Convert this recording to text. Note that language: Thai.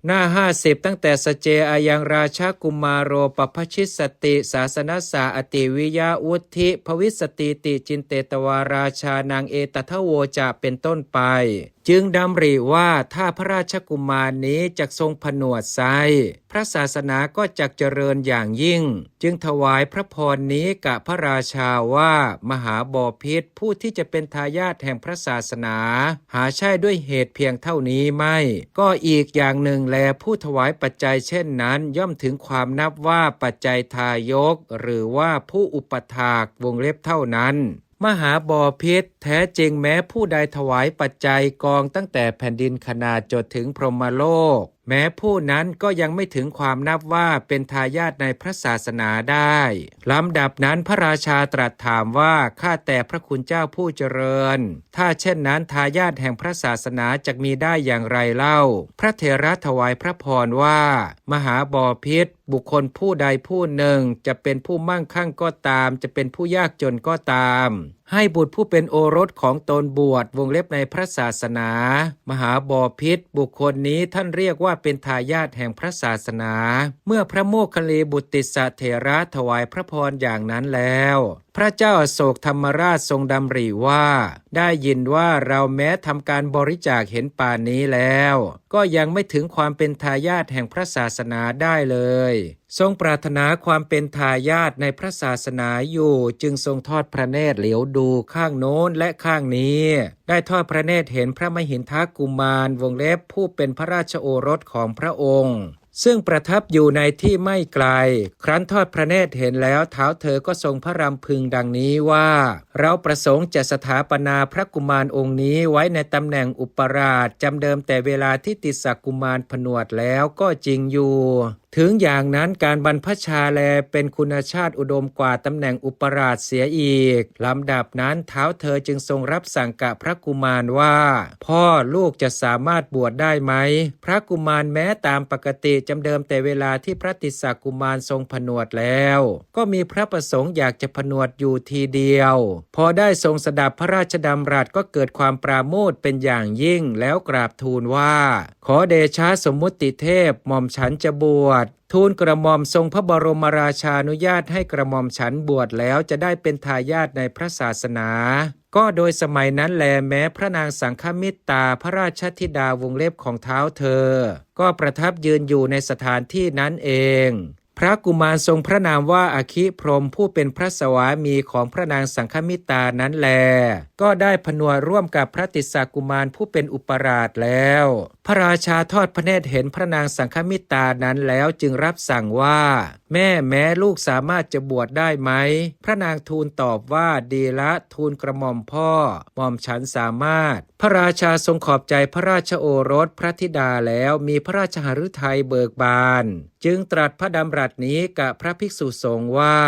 หน้า50ตั้งแต่สเจอายังราชกุมารโรปพชิสติศาสนสาอติวิยาวุธิภวิสติติจินเตตวาราชานางเอตทะโวจะเป็นต้นไปจึงดำริว่าถ้าพระราชกุมารนี้จักทรงผนวดไซพระศาสนาก็จักเจริญอย่างยิ่งจึงถวายพระพรนี้กับพระราชาว่ามหาบพิตรผู้ที่จะเป็นทายาทแห่งพระศาสนาหาใช่ด้วยเหตุเพียงเท่านี้ไม่ก็อีกอย่างหนึ่งแลผู้ถวายปัจจัยเช่นนั้นย่อมถึงความนับว่าปัจจัยทายกหรือว่าผู้อุปถากวงเล็บเท่านั้นมหาบพิตรแท้จริงแม้ผู้ใดถวายปัจจัยกองตั้งแต่แผ่นดินขนาดจดถึงพรหมโลกแม้ผู้นั้นก็ยังไม่ถึงความนับว่าเป็นทายาทในพระศาสนาได้ลำดับนั้นพระราชาตรัสถามว่าข้าแต่พระคุณเจ้าผู้เจริญถ้าเช่นนั้นทายาทแห่งพระศาสนาจะมีได้อย่างไรเล่าพระเถระถวายพระพรว่ามหาบพิตรบุคคลผู้ใดผู้หนึ่งจะเป็นผู้มั่งคั่งก็ตามจะเป็นผู้ยากจนก็ตามให้บุตรผู้เป็นโอรสของตนบวชวงเล็บในพระศาสนามหาบพิตรบุคคลนี้ท่านเรียกว่าเป็นทายาทแห่งพระศาสนาเมื่อพระโมคคัลลีบุตรติสสะเถระถวายพระพรอย่างนั้นแล้วพระเจ้าอโศกธรรมราชทรงดำริว่าได้ยินว่าเราแม้ทำการบริจาคเห็นป่านนี้แล้วก็ยังไม่ถึงความเป็นทายาทแห่งพระศาสนาได้เลยทรงปรารถนาความเป็นทายาทในพระศาสนาอยู่จึงทรงทอดพระเนตรเหลียวดูข้างโน้นและข้างนี้ได้ทอดพระเนตรเห็นพระมหินทกุมารวงเล็บผู้เป็นพระราชโอรสของพระองค์ซึ่งประทับอยู่ในที่ไม่ไกลครั้นทอดพระเนตรเห็นแล้วเท้าเธอก็ทรงพระรำพึงดังนี้ว่าเราประสงค์จะสถาปนาพระกุมารองค์นี้ไว้ในตำแหน่งอุปราชจำเดิมแต่เวลาที่ติสสกุมารผนวดแล้วก็จริงอยู่ถึงอย่างนั้นการบรรพชาแลเป็นคุณชาติอุดมกว่าตำแหน่งอุปราชเสียอีกลำดับนั้นเท้าเธอจึงทรงรับสั่งกับพระกุมารว่าพ่อลูกจะสามารถบวชได้ไหมพระกุมารแม้ตามปกติจำเดิมแต่เวลาที่พระติสสกุมารทรงผนวดแล้วก็มีพระประสงค์อยากจะผนวดอยู่ทีเดียวพอได้ทรงสดับพระราชดำรัสก็เกิดความปราโมทย์เป็นอย่างยิ่งแล้วกราบทูลว่าขอเดชะสมมุติเทพหม่อมฉันจะบวชทูลกระหม่อมทรงพระบรมราชานุญาตให้กระหม่อมฉันบวชแล้วจะได้เป็นทายาทในพระศาสนาก็โดยสมัยนั้นแลแม้พระนางสังฆมิตราพระราชธิดาวงเล็บของเท้าเธอก็ประทับยืนอยู่ในสถานที่นั้นเองพระกุมารทรงพระนามว่าอคิพรหมผู้เป็นพระสวามีของพระนางสังฆมิตรานั้นแลก็ได้ผนวดร่วมกับพระติสสกุมารผู้เป็นอุปราชแล้วพระราชาทอดพระเนตรเห็นพระนางสังฆมิตรานั้นแล้วจึงรับสั่งว่าแม้ลูกสามารถจะบวชได้ไหมพระนางทูลตอบว่าดีละทูลกระหม่อมพ่อหม่อมฉันสามารถพระราชาทรงขอบใจพระราชโอรสพระธิดาแล้วมีพระราชหฤทัยเบิกบานจึงตรัสพระดำรัสนี้กับพระภิกษุสงฆ์ว่า